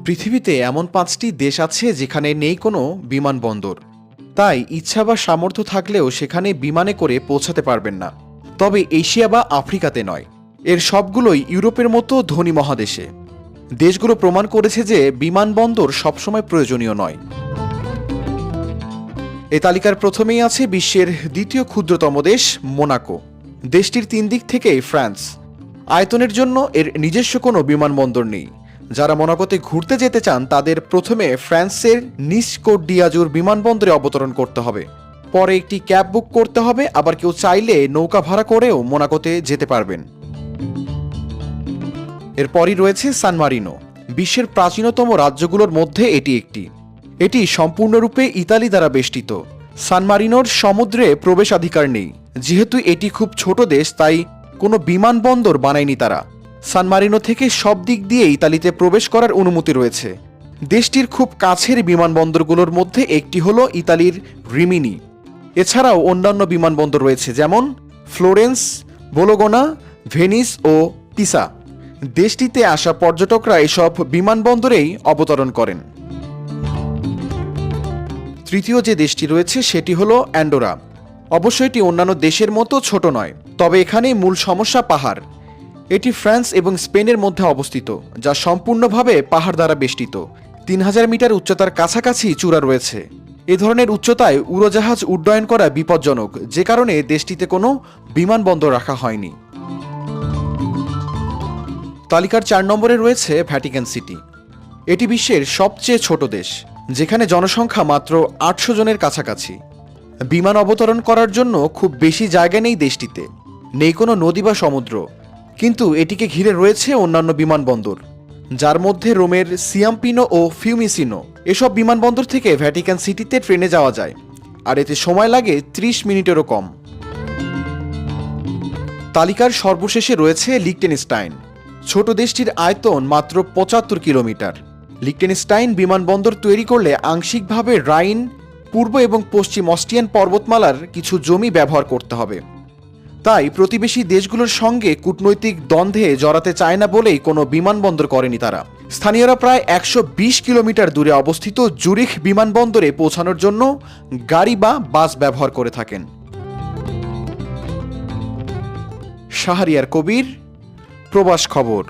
পৃথিবীতে এমন ৫টি দেশ আছে যেখানে নেই কোনো বিমানবন্দর। তাই ইচ্ছা বা সামর্থ্য থাকলেও সেখানে বিমানে করে পৌঁছাতে পারবেন না। তবে এশিয়া বা আফ্রিকাতে নয়, এর সবগুলোই ইউরোপের মতো ধনী মহাদেশে। দেশগুলো প্রমাণ করেছে যে বিমানবন্দর সবসময় প্রয়োজনীয় নয়। এ তালিকার প্রথমেই আছে বিশ্বের দ্বিতীয় ক্ষুদ্রতম দেশ মোনাকো। দেশটির 3 দিক থেকেই ফ্রান্স। আয়তনের জন্য এর নিজস্ব কোনো বিমানবন্দর নেই। যারা মোনাকোতে ঘুরতে যেতে চান তাদের প্রথমে ফ্রান্সের নিস কোট ডিয়াজুর বিমানবন্দরে অবতরণ করতে হবে, পরে একটি ক্যাব বুক করতে হবে, আবার কেউ চাইলে নৌকা ভাড়া করেও মোনাকোতে যেতে পারবেন। এরপরই রয়েছে সান মারিনো। বিশ্বের প্রাচীনতম রাজ্যগুলোর মধ্যে এটি একটি। এটি সম্পূর্ণরূপে ইতালি দ্বারা বেষ্টিত। সান মারিনোর সমুদ্রে প্রবেশাধিকার নেই। যেহেতু এটি খুব ছোট দেশ, তাই কোনো বিমানবন্দর বানায়নি তারা। সান মারিনো থেকে সব দিক দিয়ে ইতালিতে প্রবেশ করার অনুমতি রয়েছে। দেশটির খুব কাছের বিমানবন্দরগুলোর মধ্যে একটি হলো ইতালির রিমিনি। এছাড়াও অন্যান্য বিমানবন্দর রয়েছে, যেমন ফ্লোরেন্স, বোলোগনা, ভেনিস ও পিসা। দেশটিতে আসা পর্যটকরা এসব বিমানবন্দরেই অবতরণ করেন। তৃতীয় যে দেশটি রয়েছে সেটি হলো অ্যান্ডোরা। অবশ্য এটি অন্যান্য দেশের মতো ছোট নয়, তবে এখানে মূল সমস্যা পাহাড়। এটি ফ্রান্স এবং স্পেনের মধ্যে অবস্থিত, যা সম্পূর্ণভাবে পাহাড় দ্বারা বেষ্টিত। 3000 মিটার উচ্চতার কাছাকাছি চূড়া রয়েছে। এ ধরনের উচ্চতায় উড়োজাহাজ উড্ডয়ন করা বিপজ্জনক, যে কারণে দেশটিতে কোনো বিমানবন্দর রাখা হয়নি। তালিকার 4 নম্বরে রয়েছে ভ্যাটিকান সিটি। এটি বিশ্বের সবচেয়ে ছোট দেশ, যেখানে জনসংখ্যা মাত্র 800 জনের কাছাকাছি। বিমান অবতরণ করার জন্য খুব বেশি জায়গা নেই দেশটিতে। নেই কোনো নদী বা সমুদ্র, কিন্তু এটিকে ঘিরে রয়েছে অন্যান্য বিমানবন্দর, যার মধ্যে রোমের সিয়াম্পিনো ও ফিউমিসিনো। এসব বিমানবন্দর থেকে ভ্যাটিকান সিটিতে ট্রেনে যাওয়া যায়, আর এতে সময় লাগে 30 মিনিটেরও কম। তালিকার সর্বশেষে রয়েছে লিখটেনস্টাইন। ছোট দেশটির আয়তন মাত্র 75 কিলোমিটার। লিখটেনস্টাইন বিমানবন্দর তৈরি করলে আংশিকভাবে রাইন, পূর্ব এবং পশ্চিম অস্ট্রিয়ান পর্বতমালার কিছু জমি ব্যবহার করতে হবে। তাই প্রতিবেশী দেশগুলোর সঙ্গে কূটনৈতিক দ্বন্দ্বে জড়াতে চায় না বলেই কোনো বিমানবন্দর করেনি তারা। স্থানীয়রা প্রায় 120 কিলোমিটার দূরে অবস্থিত জুরিখ বিমানবন্দরে পৌঁছানোর জন্য গাড়ি বা বাস ব্যবহার করে থাকেন। শাহরিয়ার কবির, প্রবাস খবর।